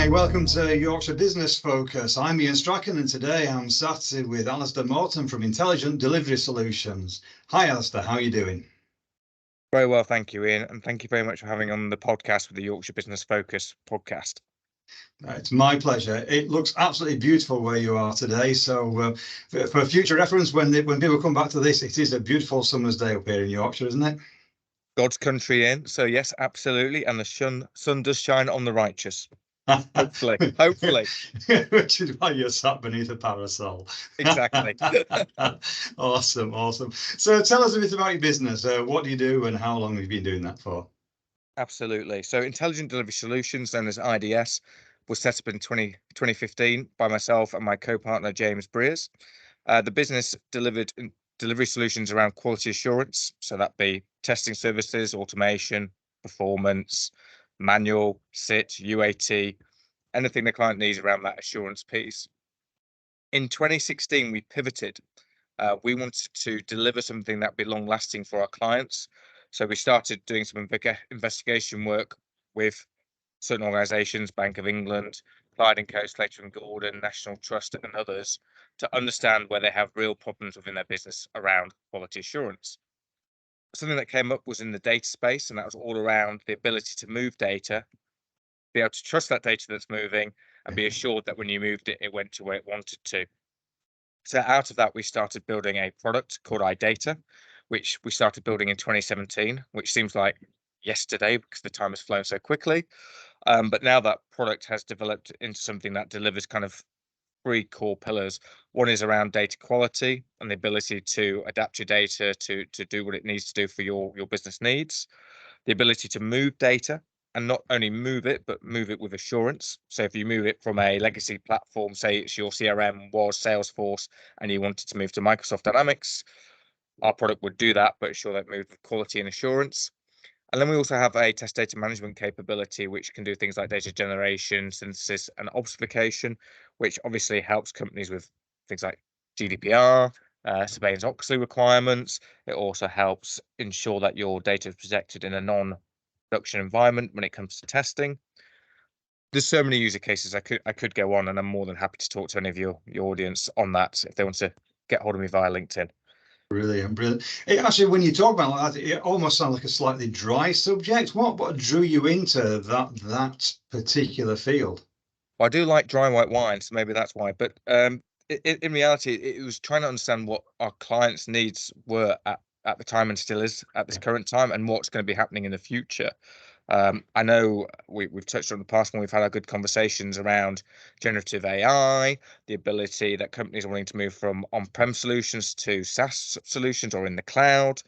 Hi, welcome to Yorkshire Business Focus. I'm Ian Strachan, and today I'm sat with Alasdair Morton from Intelligent Delivery Solutions. Hi, Alasdair, how are you doing? Very well, thank you, Ian, and thank you very much for having on the podcast with the Yorkshire Business Focus podcast. It's my pleasure. It looks absolutely beautiful where you are today. So for future reference, when people come back to this, it is a beautiful summer's day up here in Yorkshire, isn't it? God's country, Ian. So yes, absolutely, and the sun does shine on the righteous. Hopefully. Which is why you're sat beneath a parasol. Exactly. Awesome. So tell us a bit about your business. What do you do and how long have you been doing that for? Absolutely. So Intelligent Delivery Solutions, known as IDS, was set up in 2015 by myself and my co-partner, James Breers. The business delivered delivery solutions around quality assurance. So that be testing services, automation, performance, manual, SIT, UAT, anything the client needs around that assurance piece. In 2016, we pivoted. We wanted to deliver something that would be long lasting for our clients. So we started doing some investigation work with certain organisations, Bank of England, Clyde & Co, Slater & Gordon, National Trust, and others, to understand where they have real problems within their business around quality assurance. Something that came up was in the data space, and that was all around the ability to move data, be able to trust that data that's moving, and be assured that when you moved it, it went to where it wanted to. So out of that, we started building a product called iData, which we started building in 2017, which seems like yesterday because the time has flown so quickly. But now that product has developed into something that delivers kind of three core pillars. One is around data quality and the ability to adapt your data to do what it needs to do for your business needs. The ability to move data, and not only move it, but move it with assurance. So if you move it from a legacy platform, say it's your CRM was Salesforce, and you wanted to move to Microsoft Dynamics, our product would do that, but ensure that moved with quality and assurance. And then we also have a test data management capability, which can do things like data generation, synthesis, and obfuscation, which obviously helps companies with things like GDPR, Sarbanes-Oxley requirements. It also helps ensure that your data is protected in a non-production environment when it comes to testing. There's so many user cases I could go on, and I'm more than happy to talk to any of your audience on that if they want to get hold of me via LinkedIn. Brilliant. It actually, when you talk about like that, it almost sounds like a slightly dry subject. What drew you into that particular field? Well, I do like dry white wine, so maybe that's why. But in reality, it was trying to understand what our clients' needs were at the time and still is at this current time, and what's going to be happening in the future. I know we've touched on the past when we've had our good conversations around generative AI, the ability that companies are wanting to move from on-prem solutions to SaaS solutions or in the cloud.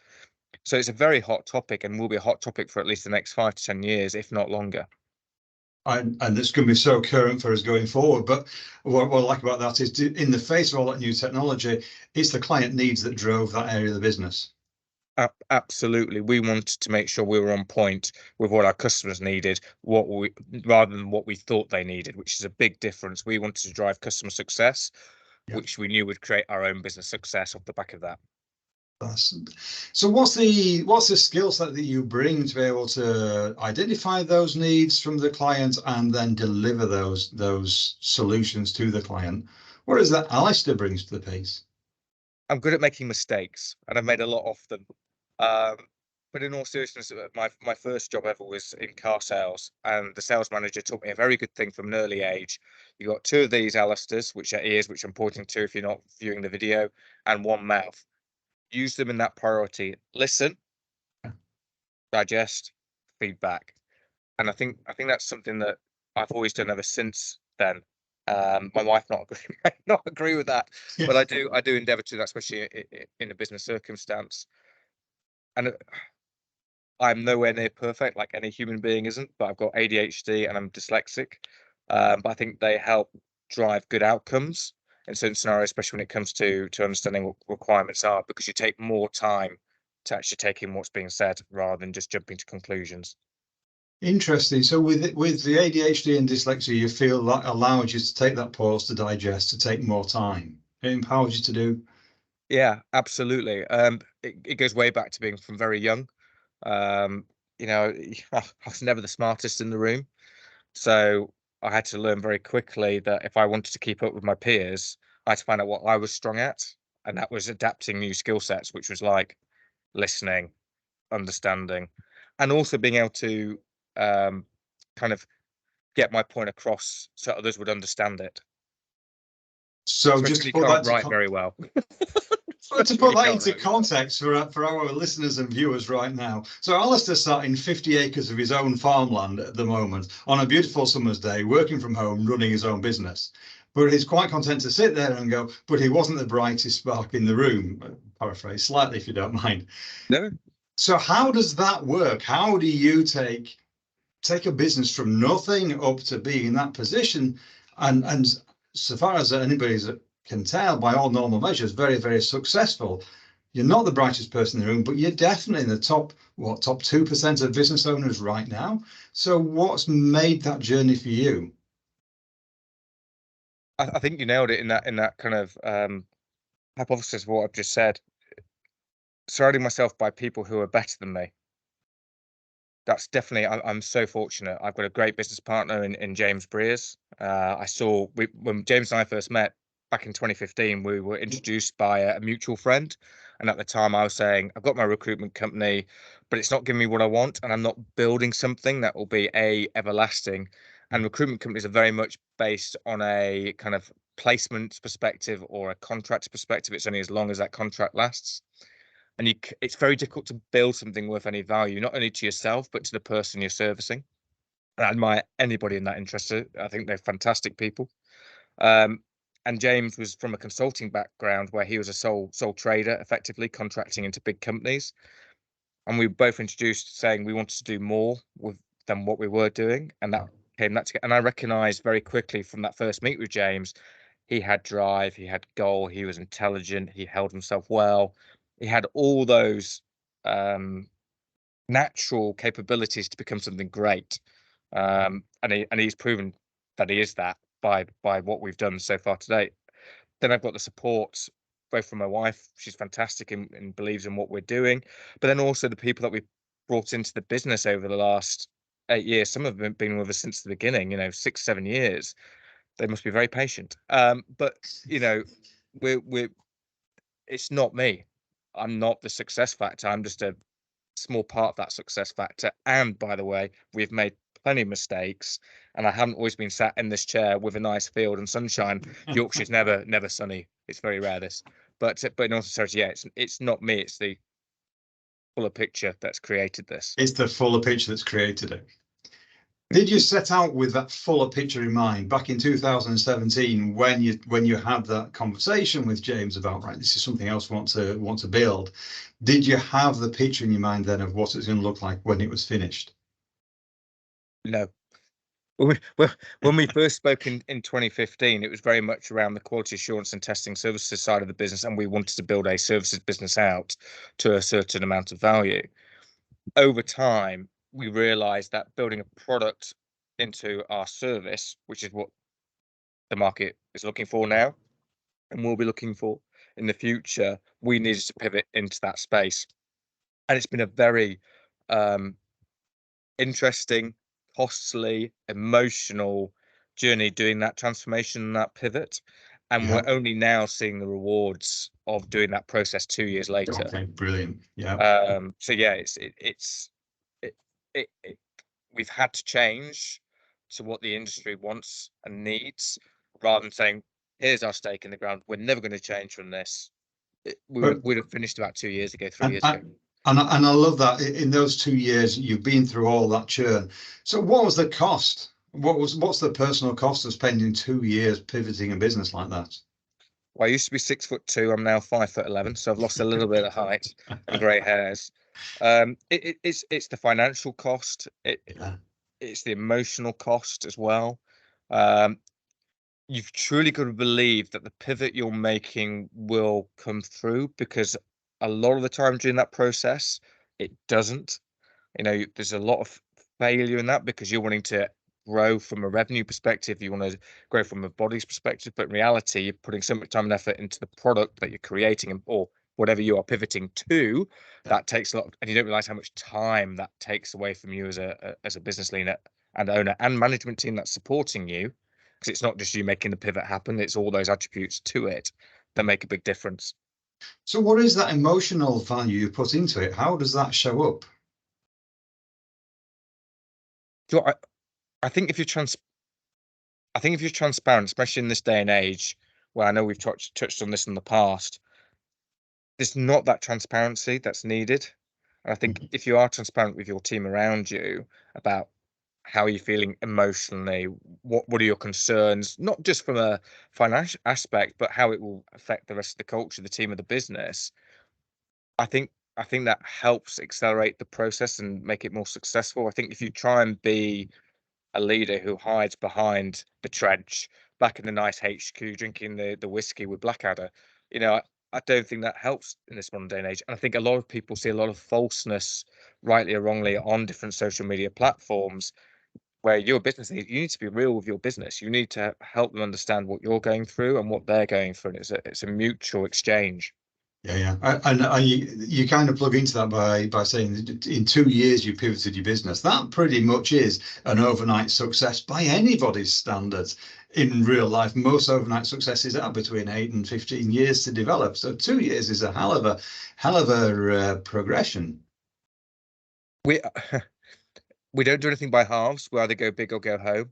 So it's a very hot topic and will be a hot topic for at least the next 5 to 10 years, if not longer. And it's going to be so current for us going forward. But what I like about that is, in the face of all that new technology, it's the client needs that drove that area of the business. Absolutely. We wanted to make sure we were on point with what our customers needed, rather than what we thought they needed, which is a big difference. We wanted to drive customer success, which we knew would create our own business success off the back of that. So what's the skill set that you bring to be able to identify those needs from the client and then deliver those solutions to the client? What is that Alasdair brings to the piece? I'm good at making mistakes, and I've made a lot of them. But in all seriousness, my first job ever was in car sales, and the sales manager taught me a very good thing from an early age. You got two of these Alastairs, which are ears, which I'm pointing to if you're not viewing the video, and one mouth. Use them in that priority. Listen, digest, feedback. And I think that's something that I've always done ever since then. My wife might not agree with that, but I do endeavour to that, especially in a business circumstance. And I'm nowhere near perfect, like any human being isn't. But I've got ADHD and I'm dyslexic. But I think they help drive good outcomes in certain scenarios, especially when it comes to understanding what requirements are, because you take more time to actually take in what's being said rather than just jumping to conclusions. Interesting. So with the ADHD and dyslexia, you feel that allows you to take that pause to digest, to take more time. It empowers you to do. Yeah, absolutely. It goes way back to being from very young. Um, I was never the smartest in the room. So I had to learn very quickly that if I wanted to keep up with my peers, I had to find out what I was strong at, and that was adapting new skill sets, which was like listening, understanding, and also being able to kind of get my point across so others would understand it. So just Especially to if you put can't that write very well. into context for our listeners and viewers right now. So Alasdair sat in 50 acres of his own farmland at the moment on a beautiful summer's day, working from home, running his own business. But he's quite content to sit there and go, but he wasn't the brightest spark in the room. Paraphrase slightly, if you don't mind. No. So how does that work? How do you take a business from nothing up to being in that position? And so far as anybody can tell, by all normal measures, very, very successful. You're not the brightest person in the room, but you're definitely in the top 2% of business owners right now. So what's made that journey for you? I think you nailed it in that kind of hypothesis of what I've just said. Surrounding myself by people who are better than me. That's definitely, I'm so fortunate. I've got a great business partner in James Breers. When James and I first met back in 2015, we were introduced by a mutual friend. And at the time I was saying, I've got my recruitment company, but it's not giving me what I want. And I'm not building something that will be everlasting. And recruitment companies are very much based on a kind of placement perspective or a contract perspective. It's only as long as that contract lasts. And it's very difficult to build something worth any value, not only to yourself, but to the person you're servicing. And I admire anybody in that interest. I think they're fantastic people. And James was from a consulting background where he was a sole trader, effectively contracting into big companies. And we were both introduced saying we wanted to do more than what we were doing. And that came that together. And I recognized very quickly from that first meet with James, he had drive, he had goal, he was intelligent, he held himself well. He had all those natural capabilities to become something great, and he's proven that he is that by what we've done so far today. Then I've got the support both from my wife; she's fantastic and believes in what we're doing, but then also the people that we've brought into the business over the last 8 years. Some have been with us since the beginning, 6-7 years. They must be very patient. But we're it's not me. I'm not the success factor. I'm just a small part of that success factor. And by the way, we've made plenty of mistakes, and I haven't always been sat in this chair with a nice field and sunshine. Yorkshire's never sunny. It's very rare this, but in all sincerity, yeah, it's not me. It's the fuller picture that's created this. It's the fuller picture that's created it. Did you set out with that fuller picture in mind back in 2017 when you had that conversation with James about, right, this is something else we want to build? Did you have the picture in your mind then of what it's going to look like when it was finished? No. When we first spoke in 2015, it was very much around the quality assurance and testing services side of the business, and we wanted to build a services business out to a certain amount of value. Over time, we realized that building a product into our service, which is what the market is looking for now and will be looking for in the future, we needed to pivot into that space. And it's been a very interesting, costly, emotional journey doing that transformation and that pivot. And we're only now seeing the rewards of doing that process 2 years later. Okay, brilliant. Yeah. So yeah, we've had to change to what the industry wants and needs, rather than saying, "Here's our stake in the ground. We're never going to change from this." We'd have finished about 2 years ago, 3 years ago. And I love that in those 2 years you've been through all that churn. So what was the cost? What's the personal cost of spending 2 years pivoting a business like that? Well, I used to be 6'2". I'm now 5'11", so I've lost a little bit of height and grey hairs. It's the financial cost. It's the emotional cost as well. You've truly got to believe that the pivot you're making will come through, because a lot of the time during that process, it doesn't. There's a lot of failure in that because you're wanting to grow from a revenue perspective, you want to grow from a body's perspective, but in reality, you're putting so much time and effort into the product that you're creating, or whatever you are pivoting to. That takes a lot, and you don't realize how much time that takes away from you as a business leader and owner and management team that's supporting you, because it's not just you making the pivot happen, it's all those attributes to it that make a big difference. So what is that emotional value you put into it? How does that show up? So I think if you're transparent, especially in this day and age, where I know we've touched on this in the past, there's not that transparency that's needed. And I think if you are transparent with your team around you about how are you feeling emotionally, what are your concerns, not just from a financial aspect, but how it will affect the rest of the culture, the team, of the business. I think that helps accelerate the process and make it more successful. I think if you try and be a leader who hides behind the trench back in the nice HQ drinking the whiskey with Blackadder, I don't think that helps in this modern day and age. And I think a lot of people see a lot of falseness, rightly or wrongly, on different social media platforms, where you're a business leader, you need to be real with your business. You need to help them understand what you're going through and what they're going through. And it's a mutual exchange. Yeah. You kind of plug into that by saying that in 2 years you pivoted your business. That pretty much is an overnight success by anybody's standards. In real life, most overnight successes are between 8 and 15 years to develop. So 2 years is a hell of a progression. We we don't do anything by halves. We either go big or go home.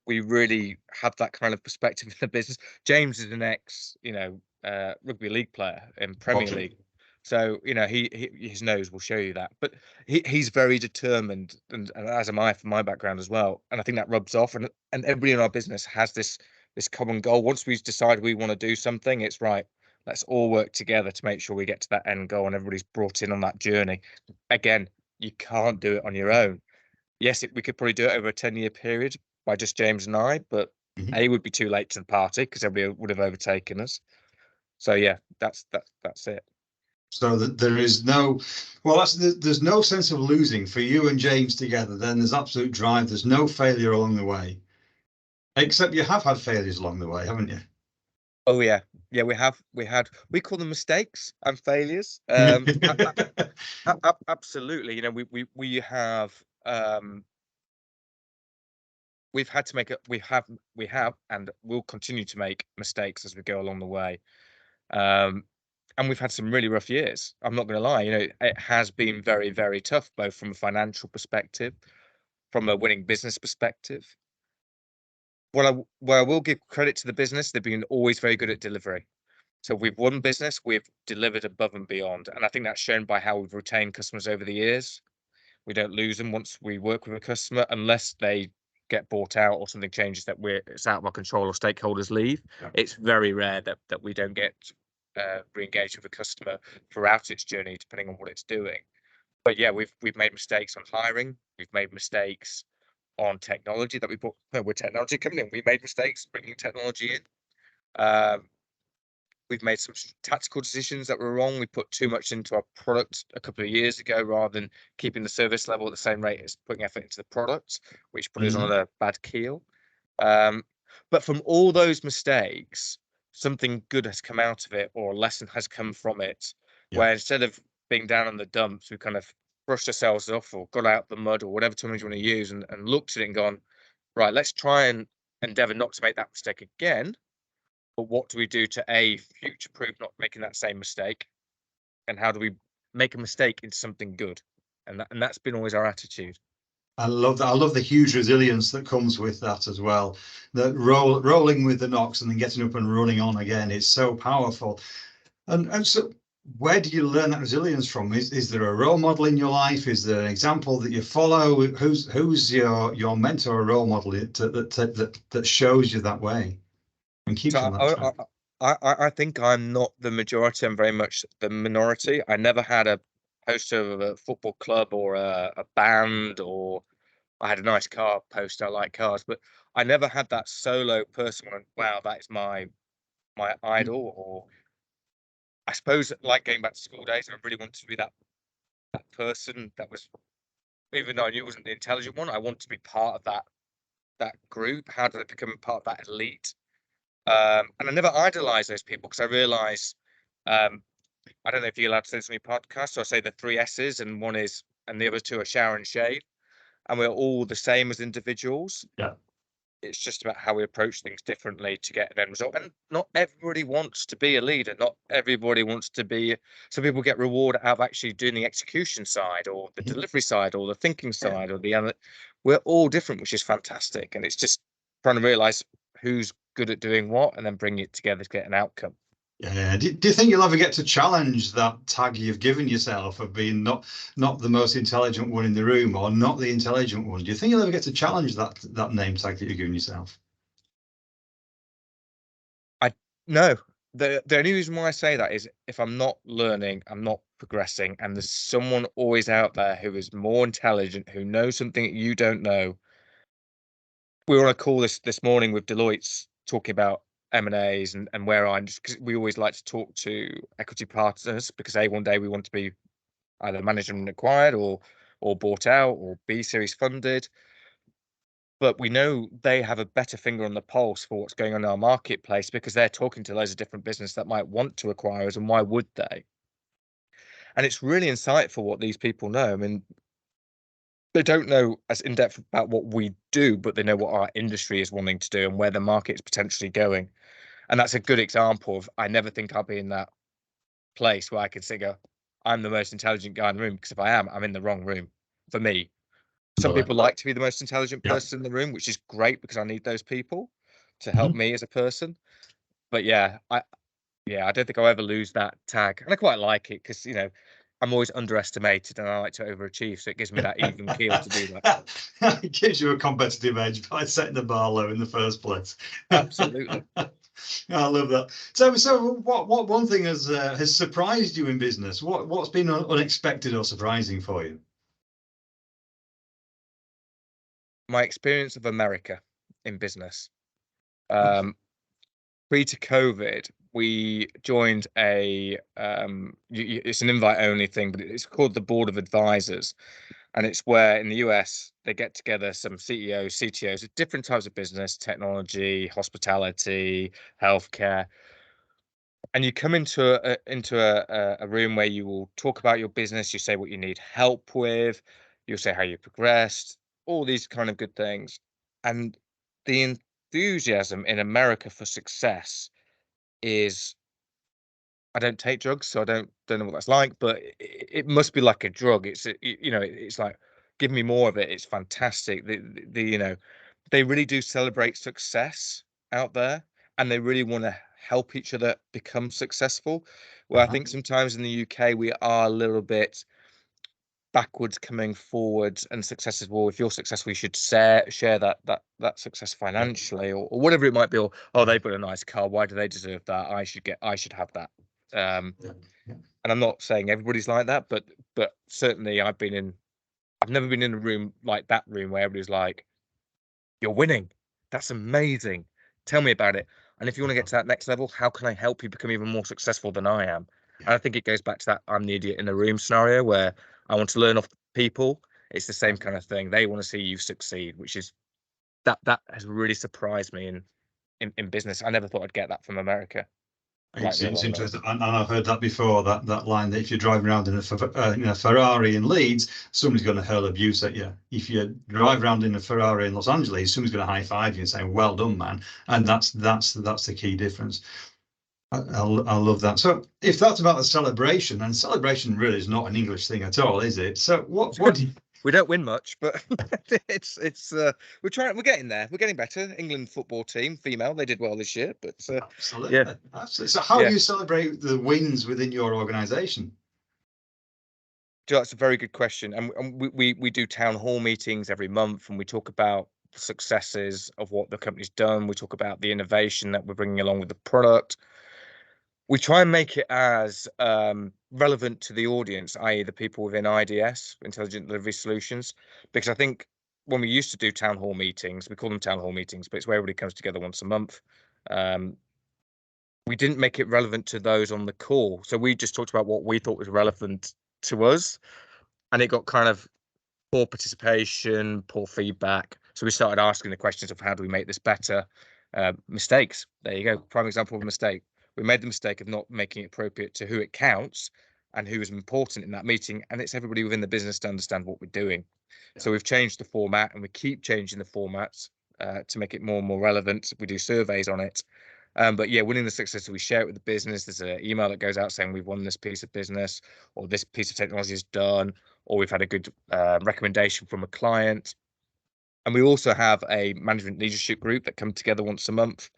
We really have that kind of perspective in the business. James is an ex, rugby league player in Premier Gotcha. League, so his nose will show you that. But he's very determined, and as am I from my background as well. And I think that rubs off. And everybody in our business has this common goal. Once we decide we want to do something, it's right. Let's all work together to make sure we get to that end goal, and everybody's brought in on that journey. Again, you can't do it on your own. Yes, we could probably do it over a 10-year period by just James and I, but A, would be too late to the party because everybody would have overtaken us. So yeah, that's it. So that there's no sense of losing for you and James together. Then there's absolute drive. There's no failure along the way, except you have had failures along the way, haven't you? Oh yeah, we call them mistakes and failures. Absolutely. We have we've had to make it. We have, and we'll continue to make mistakes as we go along the way. And we've had some really rough years. I'm not going to lie. It has been very, very tough, both from a financial perspective, from a winning business perspective. Where I will give credit to the business, they've been always very good at delivery. So we've won business, we've delivered above and beyond, and I think that's shown by how we've retained customers over the years. We don't lose them once we work with a customer, unless they get bought out or something changes that it's out of our control or stakeholders leave. Yeah. It's very rare that we don't get re-engaged with a customer throughout its journey, depending on what it's doing. But yeah, we've made mistakes on hiring. We've made mistakes on technology that we bought. We're a technology company, and we made mistakes bringing technology in. We've made some tactical decisions that were wrong. We put too much into our product a couple of years ago, rather than keeping the service level at the same rate as putting effort into the product, which put us on a bad keel. But from all those mistakes, something good has come out of it, or a lesson has come from it, where instead of being down in the dumps, we kind of brushed ourselves off or got out the mud or whatever term you want to use, and looked at it and gone, right, let's try and endeavor not to make that mistake again. But what do we do to future-proof not making that same mistake? And how do we make a mistake into something good? And that's been always our attitude. I love that. I love the huge resilience that comes with that as well. That rolling with the knocks and then getting up and running on again is so powerful. And so, where do you learn that resilience from? Is there a role model in your life? Is there an example that you follow? Who's your mentor or role model that shows you that way and keeps you on that track? I think I'm not the majority. I'm very much the minority. I never had a poster of a football club or a band, or I had a nice car poster. I like cars, but I never had that solo person going, wow, that is my idol. Or I suppose, like going back to school days, I really wanted to be that person that was, even though I knew it wasn't the intelligent one, I wanted to be part of that group. How did I become part of that elite? And I never idolized those people, because I realized, I don't know if you're allowed to say this on your podcast, so I say the 3 S's, and the other 2 are shower and shade. and we're all the same as individuals. Yeah. It's just about how we approach things differently to get an end result. And not everybody wants to be a leader. Not everybody wants to be. Some people get reward out of actually doing the execution side, or the delivery side, or the thinking side, or the. We're all different, which is fantastic. And it's just trying to realize who's good at doing what, and then bring it together to get an outcome. Yeah. Do you think you'll ever get to challenge that tag you've given yourself of being not the most intelligent one in the room, or not the intelligent one? Do you think you'll ever get to challenge that name tag that you're giving yourself? No. The only reason why I say that is if I'm not learning, I'm not progressing, and there's someone always out there who is more intelligent, who knows something that you don't know. We were on a call this morning with Deloitte's talking about M&As and where I'm just because we always like to talk to equity partners because one day we want to be either management acquired or bought out, or B series funded. But we know they have a better finger on the pulse for what's going on in our marketplace because they're talking to loads of different business that might want to acquire us, and why would they? And it's really insightful what these people know. I mean, they don't know as in depth about what we do, but they know what our industry is wanting to do and where the market's potentially going. And that's a good example of, I never think I'll be in that place where I can say, go, I'm the most intelligent guy in the room, because if I am, I'm in the wrong room for me. Some people like to be the most intelligent person in the room, which is great because I need those people to help me as a person. But yeah, I don't think I'll ever lose that tag. And I quite like it because, I'm always underestimated and I like to overachieve. So it gives me that even keel to do that. It gives you a competitive edge by setting the bar low in the first place. Absolutely. I love that. So what one thing has surprised you in business? What's been unexpected or surprising for you? My experience of America in business. Pre to COVID, we joined it's an invite only thing, but it's called the Board of Advisors. And it's where in the US, they get together some CEOs, CTOs of different types of business, technology, hospitality, healthcare. And you come into a room where you will talk about your business. You say what you need help with. You'll say how you progressed, all these kind of good things. And the enthusiasm in America for success is, I don't take drugs, so I don't know what that's like, but it must be like a drug. It's like, give me more of it. It's fantastic. They really do celebrate success out there, and they really want to help each other become successful. Where I think sometimes in the UK we are a little bit backwards coming forwards, and successful. If you're successful, you should share that success financially, or whatever it might be. Or, oh, they've got a nice car, why do they deserve that? I should have that. And I'm not saying everybody's like that, but certainly I've never been in a room like that room where everybody's like, you're winning, that's amazing, tell me about it, and if you want to get to that next level, how can I help you become even more successful than I am? And I think it goes back to that I'm the idiot in the room scenario, where I want to learn off people. It's the same kind of thing. They want to see you succeed, which is that has really surprised me in business. I never thought I'd get that from America. It's interesting, and I've heard that before. That line that if you're driving around in a Ferrari in Leeds, somebody's going to hurl abuse at you. If you drive around in a Ferrari in Los Angeles, somebody's going to high five you and say, "Well done, man." And that's the key difference. I love that. So if that's about the celebration, and celebration really is not an English thing at all, is it? So what do you? We don't win much, but we're getting there. We're getting better. England football team, female, they did well this year, but absolutely. Yeah. Absolutely. So how do you celebrate the wins within your organization? That's a very good question. And we do town hall meetings every month, and we talk about the successes of what the company's done. We talk about the innovation that we're bringing along with the product. We try and make it as relevant to the audience, i.e. the people within IDS, Intelligent Delivery Solutions, because I think when we used to do town hall meetings, we call them town hall meetings, but it's where everybody comes together once a month. We didn't make it relevant to those on the call. So we just talked about what we thought was relevant to us, and it got kind of poor participation, poor feedback. So we started asking the questions of how do we make this better? Mistakes. There you go. Prime example of a mistake. We made the mistake of not making it appropriate to who it counts and who is important in that meeting. And it's everybody within the business to understand what we're doing. So we've changed the format, and we keep changing the formats to make it more and more relevant. We do surveys on it. But yeah, winning the success, we share it with the business. There's an email that goes out saying we've won this piece of business, or this piece of technology is done, or we've had a good recommendation from a client. And we also have a management leadership group that come together once a month,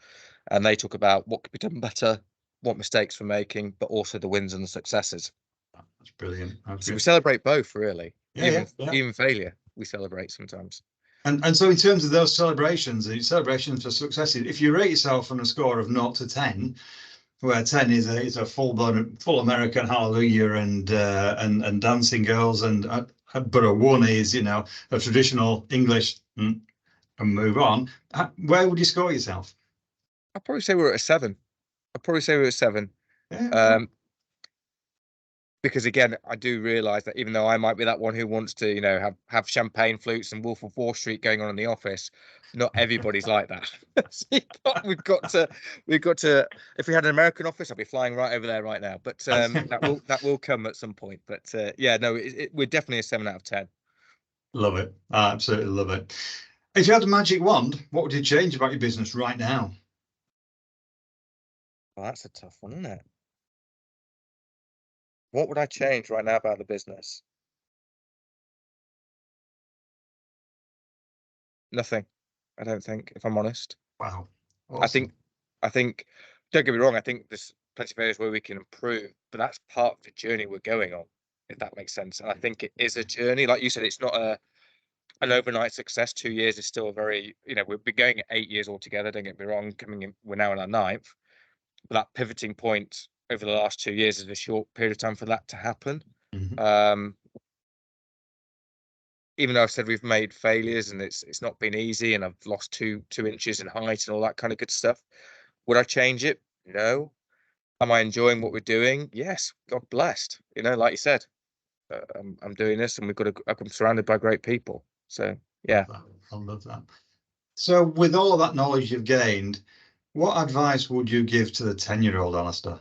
and they talk about what could be done better, what mistakes we're making, but also the wins and the successes. That's brilliant. So we celebrate both, really. Yeah, even failure, we celebrate sometimes. And so in terms of those celebrations for successes, if you rate yourself on a score of 0 to 10, where 10 is a full American hallelujah and dancing girls, but a 1 is, you know, a traditional English and move on, where would you score yourself? I'd probably say we're at a 7. Yeah. Because again, I do realise that even though I might be that one who wants to, you know, have champagne flutes and Wolf of Wall Street going on in the office, not everybody's like that. So we've got to. If we had an American office, I'd be flying right over there right now. But that will come at some point. But yeah, no, we're definitely a 7 out of 10. Love it. I absolutely love it. If you had a magic wand, what would you change about your business right now? Well, that's a tough one, isn't it? What would I change right now about the business? Nothing, I don't think, if I'm honest. Wow. Awesome. I think, don't get me wrong, I think there's plenty of areas where we can improve, but that's part of the journey we're going on, if that makes sense. And I think it is a journey. Like you said, it's not an overnight success. 2 years is still a very, you know, we've been going at 8 years altogether, don't get me wrong, we're now in our 9th. But that pivoting point over the last 2 years is a short period of time for that to happen. Even though I've said we've made failures and it's not been easy, and I've lost two inches in height and all that kind of good stuff, would I change it? No. Am I enjoying what we're doing? Yes. God blessed. You know, like you said, I'm doing this, and I'm surrounded by great people. So yeah. I love that. So with all of that knowledge you've gained, what advice would you give to the 10-year-old Alasdair?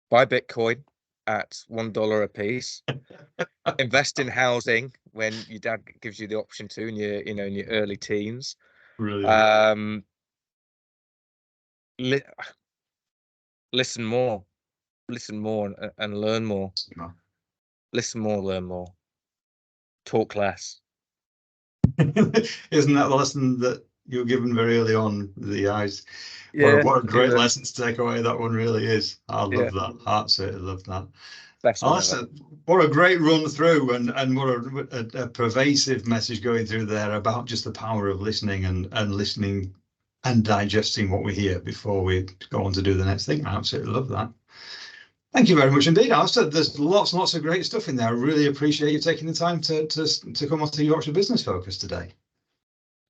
Buy Bitcoin at $1 a piece. Invest in housing when your dad gives you the option to, in your early teens. Brilliant. Listen more and learn more. Listen more, learn more. Talk less. Isn't that the lesson that you were given very early on, the eyes? Yeah, what a great lesson to take away that one really is. I love that. Absolutely love that. What a great run through, and what a pervasive message going through there about just the power of listening and listening and digesting what we hear before we go on to do the next thing. I absolutely love that. Thank you very much indeed, Alasdair. There's lots and lots of great stuff in there. I really appreciate you taking the time to come on to Yorkshire Business Focus today.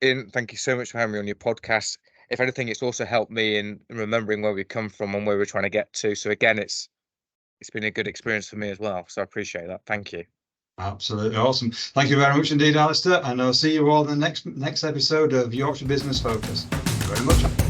Ian, thank you so much for having me on your podcast. If anything, it's also helped me in remembering where we've come from and where we're trying to get to. So again, it's been a good experience for me as well. So I appreciate that. Thank you. Absolutely awesome. Thank you very much indeed, Alasdair. And I'll see you all in the next episode of Yorkshire Business Focus. Thank you very much.